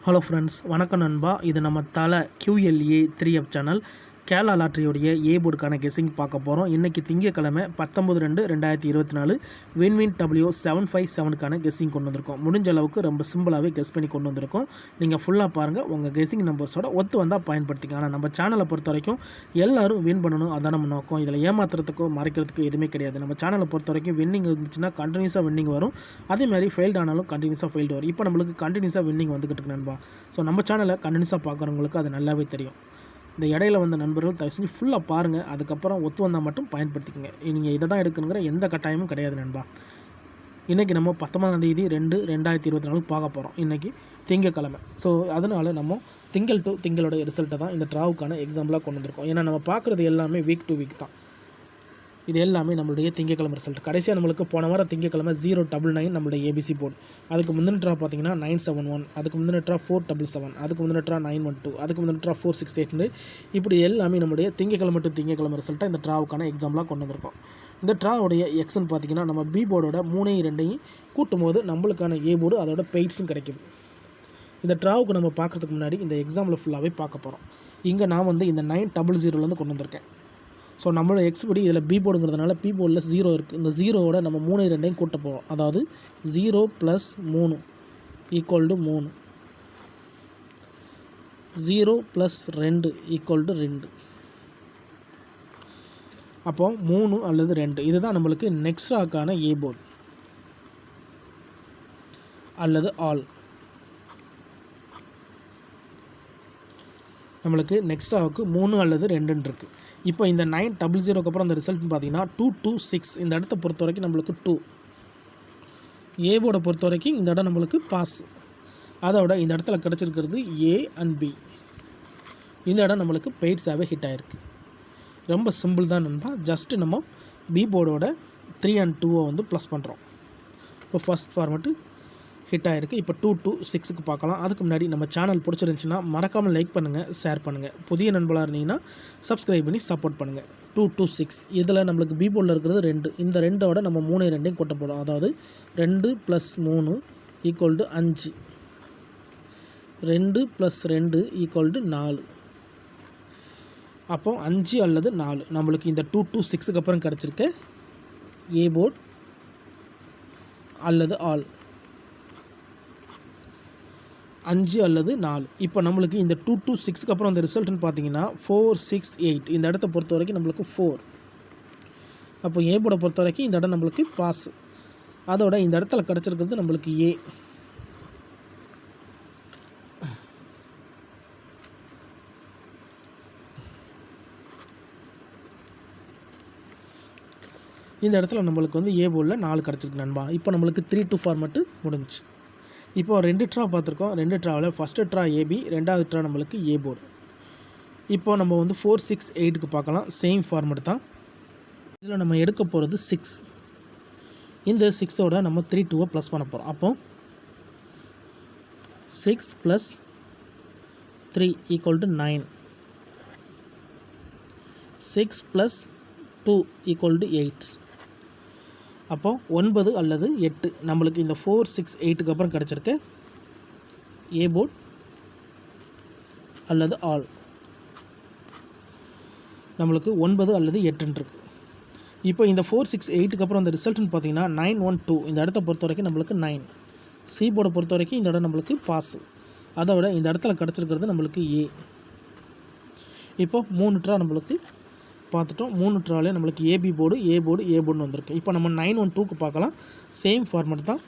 Hello friends, வணக்கம் நண்பா. இது நம்ம தலை QLA 3F சேனல் கேரளா லாட்ரியோடைய ஏ போர்டுக்கான கெஸ்ஸிங் பார்க்க போகிறோம். இன்றைக்கி திங்கக்கிழமை 19/2/2024 வின்வின் W757க்கான கெஸ்ஸிங் கொண்டு வந்திருக்கோம். முடிஞ்ச அளவுக்கு ரொம்ப சிம்பிளாகவே கெஸ் பண்ணி கொண்டு வந்திருக்கோம். நீங்கள் ஃபுல்லாக பாருங்கள், உங்கள் கெஸ்ஸிங் நம்பர்ஸோட ஒத்து வந்தால் பயன்படுத்திங்க. ஆனால் நம்ம சேனலை பொறுத்த வரைக்கும் எல்லோரும் வின் பண்ணணும், அதான் நம்ம நோக்கம். இதில் ஏமாத்துறதுக்கோ மறைக்கிறதுக்கோ எதுவுமே கிடையாது. நம்ம சேனலை பொறுத்த வரைக்கும் வின்னிங் இருந்துச்சுன்னா கண்டினியூஸாக வின்னிங் வரும். அதேமாதிரி ஃபெயில்டு ஆனாலும் கண்டினியூஸாக ஃபெயில்டு வரும். இப்போ நம்மளுக்கு கண்டினியூஸாக வின்னிங் வந்துக்கிட்டு இருக்கு நண்பா. ஸோ நம்ம சேனலை கண்டினியூஸாக பார்க்குறவங்களுக்கு அது நல்லாவே தெரியும். இந்த இடையில வந்த நண்பர்கள் தயவு செஞ்சு ஃபுல்லாக பாருங்கள், அதுக்கப்புறம் ஒத்து வந்தால் மட்டும் பயன்படுத்திக்கங்க. நீங்கள் இதை தான் எடுக்கணுங்கிற எந்த கட்டாயமும் கிடையாது நண்பா. இன்றைக்கி நம்ம 19/2/2024 பார்க்க போகிறோம். இன்றைக்கி திங்கக்கிழமை. ஸோ அதனால் நம்ம திங்கள் டு திங்களோட ரிசல்ட்டை தான் இந்த ட்ராவுக்கான எக்ஸாம்பிளாக கொண்டு வந்திருக்கோம். ஏன்னா நம்ம பார்க்குறது எல்லாமே வீக் டு வீக் தான். இது எல்லாமே நம்மளுடைய திங்கக்கிழமை ரிசல்ட். கடைசியாக நம்மளுக்கு போன வாரம் திங்கக்கிழமை 099 நம்மளுடைய ஏபிசி போர்டு. அதுக்கு முந்தின ட்ரா பார்த்தீங்கன்னா 971, அதுக்கு முந்தின ட்ரா 477, அதுக்கு முந்தின ட்ரா 912, அதுக்கு முந்தின ட்ரா 468. இப்படி எல்லாமே நம்மளுடைய திங்கக்கிழமை டு திங்கக்கிழமை ரிசல்ட்டாக இந்த ட்ராவுக்கான எக்ஸாம்பிளாக கொண்டு வந்திருக்கோம். இந்த ட்ராவுடைய எக்ஸ்ன்னு பார்த்தீங்கன்னா நம்ம பி போர்டோட 3-2 கூட்டும் போது நம்மளுக்கான ஏ போர்டு அதோட பெய்ட்ஸும் கிடைக்கிது. இந்த ட்ராவுக்கு நம்ம பார்க்குறதுக்கு முன்னாடி இந்த எக்ஸாம்பிள் ஃபுல்லாகவே பார்க்க போகிறோம். இங்கே நான் வந்து இந்த 900 கொண்டு வந்திருக்கேன். ஸோ நம்மளோட எக்ஸ் படி இதில் பி போர்டுங்கிறதுனால பி போர்டில் 0 இருக்குது. இந்த 0வோட நம்ம 3-2 கூட்ட போகிறோம். அதாவது 0 + 3 = 3, 0 + 2 = 2. அப்போ 3 அல்லது 2 இதுதான் நம்மளுக்கு நெக்ஸ்ட்ராக்கான ஏ போர்டு அல்லது ஆல். நம்மளுக்கு நெக்ஸ்ட்ராவுக்கு 3 அல்லது 2 இருக்குது. இப்போ இந்த 900க்கு அப்புறம் அந்த ரிசல்ட்னு பார்த்தீங்கன்னா 226. இந்த இடத்த பொறுத்த வரைக்கும் நம்மளுக்கு 2. ஏ போர்டை பொறுத்த வரைக்கும் இந்த இடம் நம்மளுக்கு பாஸ். அதோட இந்த இடத்துல கிடச்சிருக்கிறது ஏ அண்ட் பி. இந்த இடம் நம்மளுக்கு பெய்ட்ஸாகவே ஹிட் ஆகிருக்கு. ரொம்ப சிம்பிள் தான் நண்பா. ஜஸ்ட்டு நம்ம பி போர்டோட 3 and 2 வந்து ப்ளஸ் பண்ணுறோம். இப்போ ஃபஸ்ட் ஃபார்மெட்டு ஹிட் ஆகிருக்கு. இப்போ 2 to 6க்கு பார்க்கலாம். அதுக்கு முன்னாடி நம்ம சேனல் பிடிச்சிருந்துச்சின்னா மறக்காமல் லைக் பண்ணுங்கள், ஷேர் பண்ணுங்கள். புதிய நண்பர்களாக இருந்தீங்கன்னா சப்ஸ்கிரைப் பண்ணி சப்போர்ட் பண்ணுங்கள். 2 to 6 இதில் நம்மளுக்கு பி போர்டில் இருக்கிறது 2. இந்த 2ஓட நம்ம 3-2 கொட்ட போகிறோம். அதாவது 2 + 3 = 5, 2 + 2 = 4. அப்போ 5 அல்லது 4 நம்மளுக்கு இந்த 2 to 6க்கு அப்புறம் கிடச்சிருக்க ஏ போர்டு அல்லது ஆல். 5 அல்லது 4. இப்போ நம்மளுக்கு இந்த 2 to 6க்கு அப்புறம் அந்த ரிசல்ட்னு பார்த்தீங்கன்னா 4, 6, 8. இந்த இடத்த பொறுத்த வரைக்கும் நம்மளுக்கு 4. அப்போ ஏ போர்டை பொறுத்த வரைக்கும் இந்த இடம் நம்மளுக்கு பாஸ். அதோட இந்த இடத்துல கிடச்சிருக்கிறது நம்மளுக்கு ஏ. இந்த இடத்துல நம்மளுக்கு வந்து ஏ போர்டில் 4 கிடச்சிருக்கு நண்பா. இப்போ நம்மளுக்கு 3 to ஃபார்மெட்டு முடிஞ்சிச்சு. இப்போ 2 ட்ரா பார்த்துருக்கோம். 2 ட்ராவில் ஃபஸ்ட்டு ட்ரா ஏபி, ரெண்டாவது ட்ரா நம்மளுக்கு ஏ போர்டு. இப்போ நம்ம வந்து 4, 6, 8க்கு பார்க்கலாம். சேம் ஃபார்மெட் தான். இதில் நம்ம எடுக்க போகிறது 6. இந்த 6ஓட நம்ம 3, 2 ப்ளஸ் பண்ண போகிறோம். அப்போ 6 + 3 = 9, 6 + 2 = 8. அப்போ 9 அல்லது 8 நம்மளுக்கு இந்த 4, 6, 8க்கு அப்புறம் கிடச்சிருக்க ஏ போர்டு அல்லது ஆல். நம்மளுக்கு 9 அல்லது 8 இருக்குது. இப்போ இந்த 4, 6, 8க்கு அப்புறம் அந்த ரிசல்ட்னு பார்த்தீங்கன்னா 912. இந்த இடத்த பொறுத்த வரைக்கும் நம்மளுக்கு 9. சி போர்டை பொறுத்த வரைக்கும் இந்த இடம் நம்மளுக்கு பாஸ். அதோட இந்த இடத்துல கிடச்சிருக்கிறது நம்மளுக்கு ஏ. இப்போ 3 ட்ரா நம்மளுக்கு பார்த்துட்டோம். 3 ட்ராவிலே நம்மளுக்கு ஏபி போர்டு, ஏ போர்டு, ஏ போர்டுன்னு வந்திருக்கு. இப்போ நம்ம 912க்கு பார்க்கலாம். சேம் ஃபார்மெட் தான்.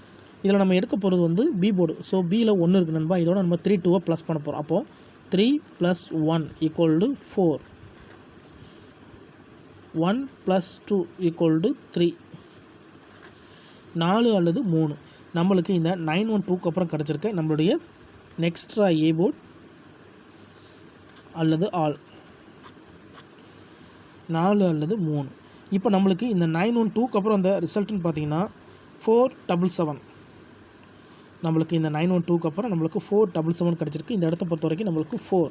இதில் நம்ம எடுக்க போகிறது வந்து பி போர்டு. ஸோ பியில் 1 இருக்குது நண்பா. இதோட நம்ம 3, 2 ப்ளஸ் பண்ண போகிறோம். அப்போது 3 + 1 = 4, 1 + 2 = 3, 4 அல்லது 3 நம்மளுக்கு இந்த 912க்கு அப்புறம் கிடச்சிருக்க நம்மளுடைய நெக்ஸ்ட்ரா ஏ போர்டு அல்லது ஆல். 4 அல்லது 3. இப்போ நம்மளுக்கு இந்த 912க்கு அப்புறம் அந்த ரிசல்ட்னு பார்த்தீங்கன்னா 477. நம்மளுக்கு இந்த 912க்கு அப்புறம் நம்மளுக்கு 477 கிடச்சிருக்கு. இந்த இடத்த பொறுத்த வரைக்கும் நம்மளுக்கு 4.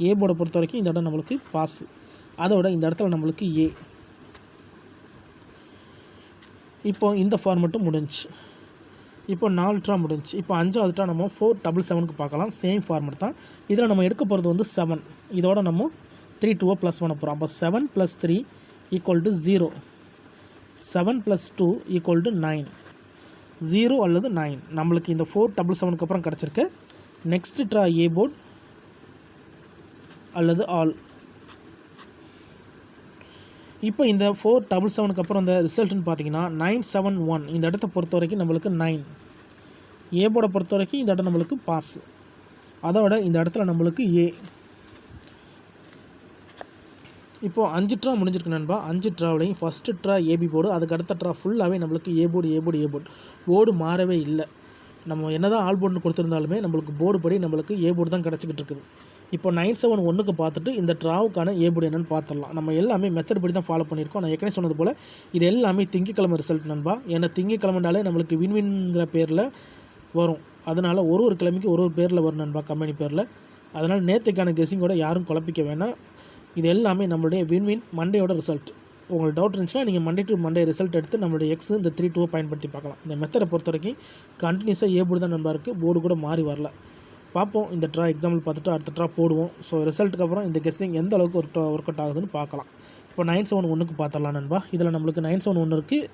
ஏ போர்டை பொறுத்த வரைக்கும் இந்த இடம் நம்மளுக்கு பாஸ். அதோட இந்த இடத்துல நம்மளுக்கு ஏ. இப்போ இந்த ஃபார்மெட்டும் முடிஞ்சு. இப்போ 4 ட்ரா முடிஞ்சு. இப்போ 5வது ட்ரா நம்ம 477க்கு பார்க்கலாம். சேம் ஃபார்மட் தான். இதில் நம்ம எடுக்க போகிறது வந்து 7. இதோட நம்ம 3 2 ப்ளஸ் பண்ண போகிறோம். அப்போ 7 + 3 = 0. 7 + 2 = 9. 0 அல்லது 9 நம்மளுக்கு இந்த 477க்கு அப்புறம் கிடச்சிருக்கு. நெக்ஸ்ட் ட்ரா ஏ போர்டு அல்லது ஆல். இப்போ இந்த 477க்கு அப்புறம் இந்த ரிசல்ட்னு பார்த்தீங்கன்னா 971. இந்த இடத்த பொறுத்த வரைக்கும் நம்மளுக்கு 9. ஏ போர்டை பொறுத்த வரைக்கும் இந்த இடம் நம்மளுக்கு பாஸ். அதோட இந்த இடத்துல நம்மளுக்கு ஏ. இப்போது 5 ட்ரா முடிஞ்சிருக்கு நண்பா. 5 ட்ராவிலையும் ஃபஸ்ட்டு ட்ரா ஏபி போர்டு, அதுக்கு அடுத்த ட்ரா ஃபுல்லாகவே நம்மளுக்கு ஏ போர்டு. போர்டு மாறவே இல்லை. நம்ம என்ன தான் ஆல் போர்டுன்னு கொடுத்துருந்தாலுமே நம்மளுக்கு போர்டு படி நம்மளுக்கு ஏ போர்டு தான் கிடச்சிக்கிட்டு இருக்குது. இப்போ 971க்கு பார்த்துட்டு இந்த ட்ராவுக்கான ஏ போர்டு என்னென்னு பார்த்துடலாம். நம்ம எல்லாமே மெத்தட் படி தான் ஃபாலோ பண்ணியிருக்கோம். நான் ஏற்கனவே சொன்னது போல் இது எல்லாமே திங்கக்கிழமை ரிசல்ட் நண்பா. ஏன்னா திங்கக்கிழமைனாலே நம்மளுக்கு வின்வின்ங்கிற பேரில் வரும். அதனால் ஒரு கிழமைக்கு ஒரு பேரில் வரும் நண்பா, கம்பெனி பேரில். அதனால் நேற்றுக்கான கெஸ்ஸிங்கோட யாரும் குழப்பிக்க வேணாம். இது எல்லாமே நம்மளுடைய வின்வின் மண்டேயோட ரிசல்ட். உங்களுக்கு டவுட் இருந்துச்சுன்னா நீங்கள் மண்டே டு மண்டே ரிசல்ட் எடுத்து நம்மளுடைய எக்ஸ் இந்த 3 2 பயன்படுத்தி பார்க்கலாம். இந்த மெத்தடை பொறுத்த வரைக்கும் கண்டினியூஸாக ஏ போர்டு தான் நண்பா இருக்குது. போர்டு கூட மாறி வரல. பார்ப்போம். இந்த ட்ரா எக்ஸாம்பிள் பார்த்துட்டு அடுத்த ட்ரா போடுவோம். ஸோ ரிசல்ட்டுக்கு அப்புறம் இந்த கெஸ்ஸிங் எந்த அளவுக்கு ஒர்க் அவுட் ஆகுதுன்னு பார்க்கலாம். இப்போ 971க்கு பார்த்துடலாம் நண்பா. இதில் நம்மளுக்கு 971 இருக்குது.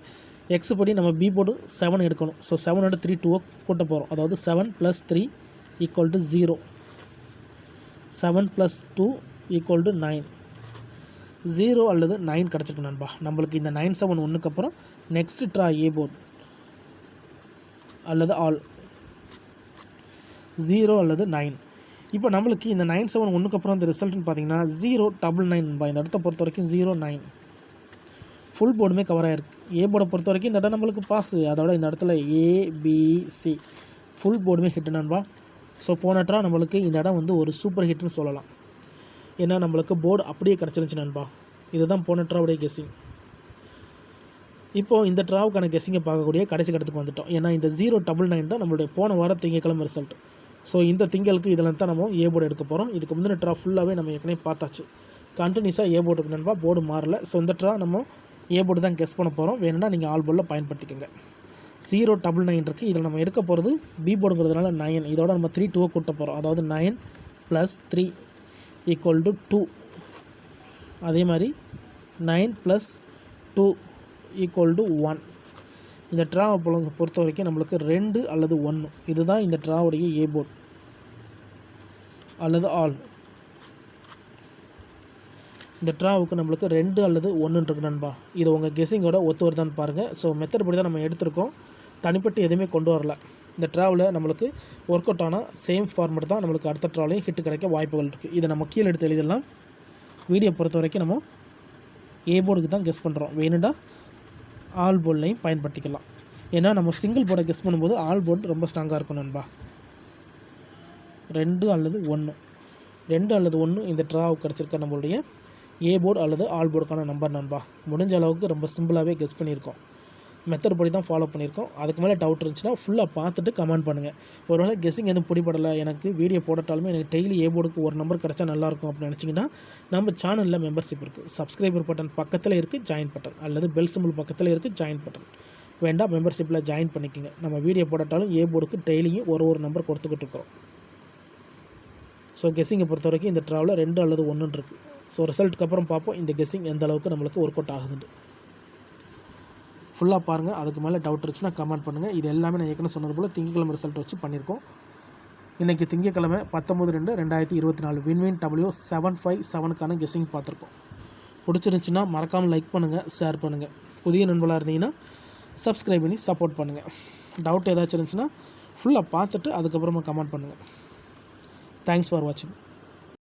எக்ஸ் படி நம்ம பி போர்டு 7 எடுக்கணும். ஸோ 7 3 2 கூட்ட போகிறோம். அதாவது 7 + 3 = 0. 7 + 2 = 9. 0 அல்லது 9 கிடச்சிருக்கு நண்பா. நம்மளுக்கு இந்த 971க்கு அப்புறம் நெக்ஸ்ட் ட்ரா ஏ போர்டு அல்லது ஆல். 0 அல்லது 9. இப்போ நம்மளுக்கு இந்த 971க்கு அப்புறம் இந்த ரிசல்ட்னு பார்த்தீங்கன்னா 099 நண்பா. இந்த இடத்த பொறுத்த வரைக்கும் 09. ஃபுல் போர்டுமே கவர் ஆகிருக்கு. ஏ போர்டை பொறுத்த வரைக்கும் இந்த இடம் நம்மளுக்கு பாஸு. அதோட இந்த இடத்துல ஏபிசி ஃபுல் போர்டுமே ஹிட் நண்பா. ஸோ போன ட்ரா நம்மளுக்கு இந்த இடம் வந்து ஒரு சூப்பர் ஹிட்னு சொல்லலாம். ஏன்னா நம்மளுக்கு போர்டு அப்படியே கிடச்சிருந்துச்சு நண்பா. இதுதான் போன ட்ராவுடைய கெஸ்ஸிங். இப்போது இந்த ட்ராவுக்கான கெஸ்ஸிங்கை பார்க்கக்கூடிய கடைசி கட்டத்துக்கு வந்துவிட்டோம். ஏன்னா இந்த 099 தான் நம்மளுடைய போன வாரம் திங்கக்கிழமை ரிசல்ட். ஸோ இந்த திங்களுக்கு இதில் தான் நம்ம ஏ போர்டு எடுக்க போகிறோம். இதுக்கு முந்தின ட்ரா ஃபுல்லாகவே நம்ம ஏற்கனவே பார்த்தாச்சு. கண்டினியூஸாக ஏ போர்டு இருக்கு நண்பா. போர்டு மாறல. ஸோ இந்த ட்ரா நம்ம ஏ போர்டு தான் கெஸ் பண்ண போகிறோம். வேணும்னா நீங்கள் ஆல் போர்டில் பயன்படுத்திக்கோங்க. 099 இருக்குது. இதில் நம்ம எடுக்க போகிறது பி போர்டுங்கிறதுனால 9. இதோட நம்ம 3 2 கூட்ட போகிறோம். அதாவது 9 + 3 = 2. அதே மாதிரி 9 + 2 = 1. இந்த ட்ராவை பொறுத்த வரைக்கும் நம்மளுக்கு 2 அல்லது 1. இதுதான் இந்த ட்ராவுடைய ஏ போர்டு அல்லது ஆல். இந்த ட்ராவுக்கு நம்மளுக்கு 2 அல்லது 1 இருக்கு நண்பா. இது உங்கள் கெஸ்ஸிங்கோட ஒத்து வருதான்னு பாருங்கள். ஸோ மெத்தட் படி தான் நம்ம எடுத்திருக்கோம். தனிப்பட்டு எதுவுமே கொண்டு வரல. இந்த ட்ராவில் நம்மளுக்கு ஒர்க் அவுட் ஆனால் சேம் ஃபார்மேட் தான் நம்மளுக்கு அடுத்த ட்ராவிலையும் ஹிட் கிடைக்க வாய்ப்புகள் இருக்குது. இதை நம்ம கீழே எடுத்து எழுதிடலாம். வீடியோ பொறுத்த வரைக்கும் நம்ம ஏ போர்டுக்கு தான் கெஸ் பண்ணுறோம். வேணுண்டா ஆல் போர்ட்லையும் பயன்படுத்திக்கலாம். ஏன்னா நம்ம சிங்கிள் போர்டை கெஸ் பண்ணும்போது ஆல் போர்டு ரொம்ப ஸ்ட்ராங்காக இருக்கும் நண்பா. 2 அல்லது 1 இந்த ட்ராவுக்கு கிடச்சிருக்க நம்மளுடைய ஏ போர்டு அல்லது ஆல் போர்டுக்கான நம்பர் நண்பா. முடிஞ்ச அளவுக்கு ரொம்ப சிம்பிளாகவே கெஸ் பண்ணியிருக்கோம். மெத்தட் படி தான் ஃபாலோ பண்ணியிருக்கோம். அதுக்கு மேலே டவுட் இருந்துச்சுன்னா ஃபுல்லாக பார்த்துட்டு கமெண்ட் பண்ணுங்கள். ஒருவேளை கெஸ்ஸிங் எதுவும் பிடிபடலை, எனக்கு வீடியோ போடட்டாலுமே எனக்கு டெய்லி ஏ போர்டுக்கு ஒரு நம்பர் கிடச்சா நல்லாயிருக்கும் அப்படின்னு நினச்சிங்கன்னா நம்ம சேனலில் மெம்பர்ஷிப் இருக்குது. சப்ஸ்கிரைபர் பட்டன் பக்கத்தில் இருக்குது, ஜாயின் பட்டன் அல்லது பெல் சிம்பிள் பக்கத்தில் இருக்குது, ஜாயின் பட்டன். வேண்டாம் மெம்பர்ஷிப்பில் ஜாயின் பண்ணிக்கோங்க. நம்ம வீடியோ போடட்டாலும் ஏ போர்டுக்கு டெய்லியும் ஒரு நம்பர் கொடுத்துக்கிட்டு இருக்கிறோம். ஸோ கெஸ்ஸிங்கை பொறுத்த வரைக்கும் இந்த ட்ராவில் 2 அல்லது 1 இருக்குது. ஸோ ரிசல்ட்டுக்கு அப்புறம் பார்ப்போம் இந்த கெஸ்ஸிங் எந்த அளவுக்கு நம்மளுக்கு ஒர்க் அவுட் ஆகுதுன்னு. ஃபுல்லாக பாருங்கள். அதுக்கு மேலே டவுட் இருந்துச்சுன்னா கமெண்ட் பண்ணுங்கள். இது எல்லாமே நான் ஏற்கனவே சொன்னது போல் திங்கக்கிழமை ரிசல்ட் வச்சு பண்ணியிருக்கோம். இன்றைக்கி திங்கக்கிழமை 19/2/2024 வின்வின் W757க்கான கெஸ்ஸிங் பார்த்துருக்கோம். பிடிச்சிருந்துச்சுன்னா மறக்காமல் லைக் பண்ணுங்கள், ஷேர் பண்ணுங்கள். புதிய நண்பர்களாக இருந்தீங்கன்னா சப்ஸ்கிரைப் பண்ணி சப்போர்ட் பண்ணுங்கள். டவுட் ஏதாச்சும் இருந்துச்சுன்னா ஃபுல்லாக பார்த்துட்டு அதுக்கப்புறமா கமெண்ட் பண்ணுங்கள். தேங்க்ஸ் ஃபார் வாட்சிங்.